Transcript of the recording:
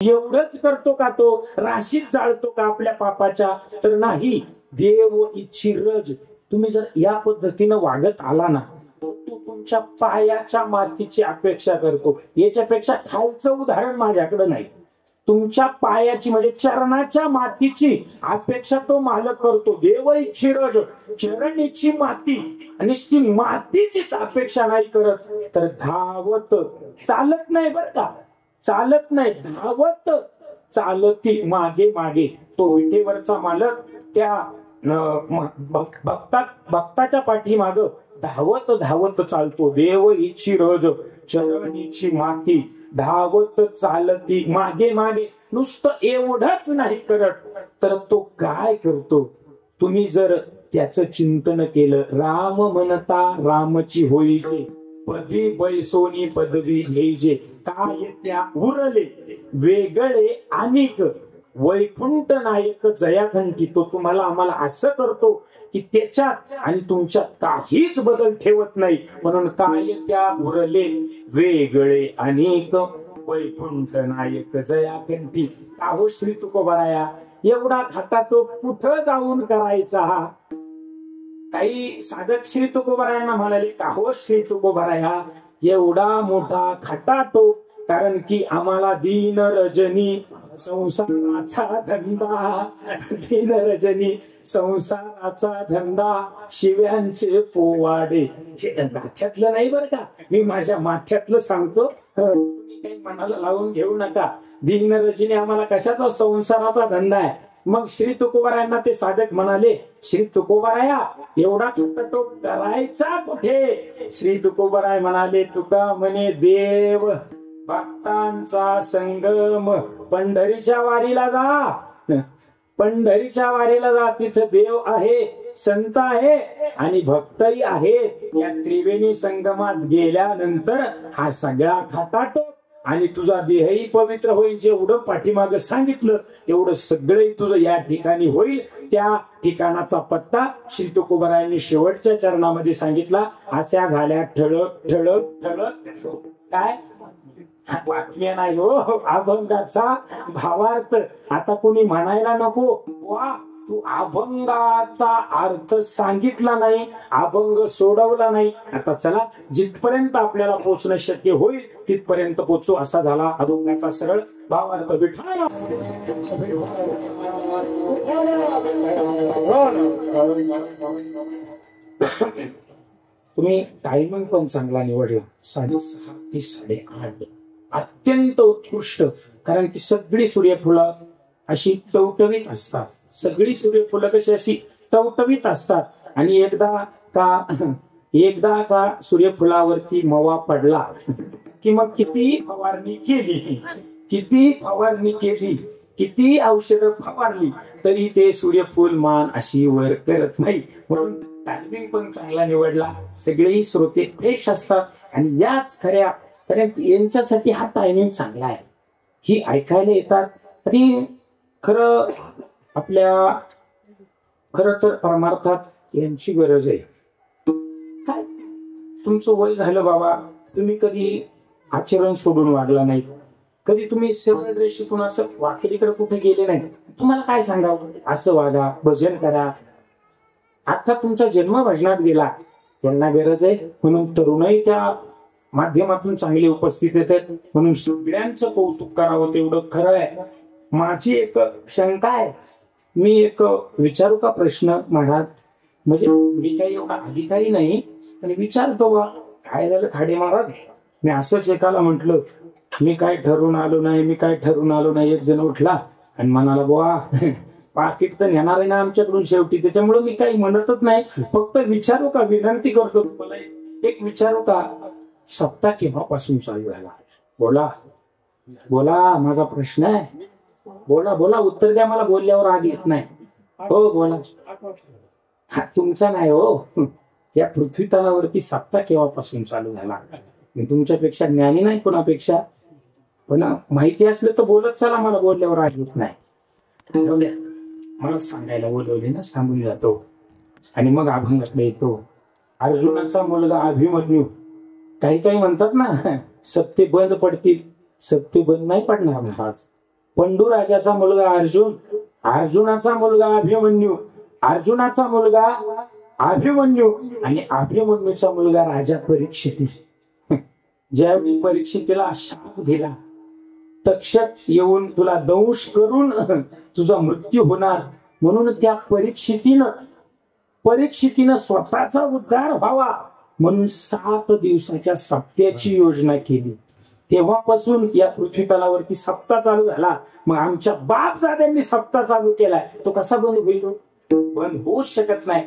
एवढंच करतो का तो? राशीत जाळतो का आपल्या पापाच्या? तर नाही. देव इच्छी रज. तुम्ही जर या पद्धतीनं वागत आला ना, तो तुमच्या पायाच्या मातीची अपेक्षा करतो. याच्यापेक्षा खालचं उदाहरण माझ्याकडे नाही. तुमच्या पायाची म्हणजे चरणाच्या मातीची अपेक्षा तो मालक करतो. देव इच्छी रज, चरण इच्छी माती, आणि ती मातीचीच अपेक्षा नाही करत. तर धावत चालत नाही बरं का, चालत नाही, धावत चालती मागे मागे. तो विटेवरचा मालक त्या भक्ताच्या पाठीमाग धावत धावत चालतो. देव इच्छी रज, चरण इच्छी माती, धावत चालती मागे मागे. नुसतं एवढंच नाही करत, तर तो काय करतो? तुम्ही जर त्याचं चिंतन केलं. राम म्हणता रामची होईजे, पदी बैसोनी पदवी घ्यायचे. काय त्या उरले वेगळे अनेक, वैकुंठ नायक जयाखंठी. तो तुम्हाला आम्हाला असं करतो की त्याच्यात आणि तुमच्यात काहीच बदल ठेवत नाही. म्हणून काय त्या उरले वेगळे अनेक, वैकुंठ नायक जयाखंठी. काहो श्री तुकोबाराया, एवढा खटाटोप कुठं जाऊन करायचा? हा काही साधक श्री तुकोबारायांना म्हणाले, काहो श्री तुकोबाराया, एवढा मोठा खटाटोप, कारण की आम्हाला दीन रजनी संसाराचा धंदा, दीन रजनी संसाराचा धंदा, शिव्यांचे पोवाडे. हे माथ्यातलं नाही बरं का, मी माझ्या माथ्यातलं सांगतो, तुम्ही काही मनाला लावून घेऊ नका. दीन रजनी आम्हाला कशाचा? संसाराचा धंदा आहे. मग श्री तुकोबारायांना ते साधक म्हणाले, श्री तुकोबाराया, एवढा खटाटोप करायचा कुठे? श्री तुकोबाराय म्हणाले, तुका म्हणे देव भक्तांचा संगम, पंढरीच्या वारीला जा, पंढरीच्या वारीला जा. तिथं देव आहे, संत आहे आणि भक्तही आहे. या त्रिवेणी संगमात गेल्यानंतर हा सगळा खटाटोप आणि तुझा देहही पवित्र होईल. जेवढं पाठीमागं सांगितलं तेवढं सगळं तुझं या ठिकाणी होईल. त्या ठिकाणाचा पत्ता श्री तुकोबारायांनी शेवटच्या चरणामध्ये सांगितला. अशा झाल्या ठळक ठळक ठळक. काय बातम्या नाही हो, अभंगाचा भावार्थ. आता कोणी म्हणायला नको, वा तू अभंगाचा अर्थ सांगितला नाही, अभंग सोडवला नाही. आता चला, जिथपर्यंत आपल्याला पोहोचणं शक्य होईल तिथपर्यंत पोहोचू. असा झाला अभंगाचा सरळ भावार्थ. विठ्ठल तुम्ही टायमिंग पण चांगला निवडला, 6:30 ते 8:30. अत्यंत उत्कृष्ट. कारण की सगळी सूर्यफुलं अशी टवटवीत असतात. सगळी सूर्यफुलं कशी अशी टवटवीत असतात. आणि एकदा का सूर्यफुलावरती मवा पडला की मग किती फवारणी केली, किती फवारणी केली, किती औषधं फवारली तरी ते सूर्यफूल मान अशी वर करत नाही. म्हणून टायमिंग पण चांगला निवडला. सगळेही श्रोते फ्रेश असतात आणि याच खऱ्या यांच्यासाठी हा टायमिंग चांगला आहे. ही ऐकायला येतात. ती खरं तर परमार्थात यांची गरज आहे. काय तुमचं वय झालं बाबा, तुम्ही कधी आचरण सोडून वागला नाही, कधी तुम्ही सरळ रेषेतून असं वाकरीकडे कुठे गेले नाही. तुम्हाला काय सांगावं? असं वागा, भजन करा. आता तुमचा जन्म भजनात गेला, त्यांना गरज आहे. म्हणून तरुणही त्या माध्यमातून चांगले उपस्थित येतात. म्हणून सगळ्यांचं कौतुक करावं तेवढं खरं आहे. माझी एक शंका आहे, मी एक विचारू का प्रश्न महाराज? म्हणजे मी काही एवढा अधिकारी नाही, पण विचारतो बा. काय झालं खाडे महाराज? मी असंच एकाला म्हटलं, मी काय ठरवून आलो नाही, मी काय ठरवून आलो नाही. एक जण उठला आणि म्हणाला, बुवा पाकिट तर नेणार आहे ना आमच्याकडून शेवटी, त्याच्यामुळे मी काही म्हणतच नाही. फक्त विचारू का, विनंती करतो तुम्हाला एक विचारू का, सप्ताह केव्हापासून चालू झाला? बोला बोला, माझा प्रश्न आहे. बोला बोला, उत्तर द्या. मला बोलल्यावर राग येत नाही. हो बोला. हा तुमचा नाही हो, या पृथ्वी तलावरती सप्ताह केव्हापासून चालू झाला? मी तुमच्यापेक्षा ज्ञानी नाही कोणापेक्षा, पण माहिती असलं तर बोलत चला. मला बोलल्यावर राग येत नाही. मला सांगायला बोलवले ना, सांगून जातो. आणि मग अभंगातला येतो. अर्जुनाचा मुलगा अभिमन्यू. काही काही म्हणतात ना, सत्य बंद पडतील. सत्य बंद नाही पडणार महाराज. पंडूराजाचा मुलगा अर्जुन, अर्जुनाचा मुलगा अभिमन्यू, अर्जुनाचा मुलगा अभिमन्यू आणि अभिमन्यूचा मुलगा राजा परीक्षित. ज्यावेळी परीक्षितीला शाप दिला, तक्षक येऊन तुला दंश करून तुझा मृत्यू होणार, म्हणून त्या परीक्षितीनं स्वतःचा उद्धार व्हावा म्हणून 7 दिवसाच्या सप्त्याची योजना केली. तेव्हापासून या पृथ्वी तलावरती सप्ताह चालू झाला. मग आमच्या बाप दाद्यांनी सप्ताह चालू केलाय, तो कसा बंद होईल? बंद होऊच शकत नाही.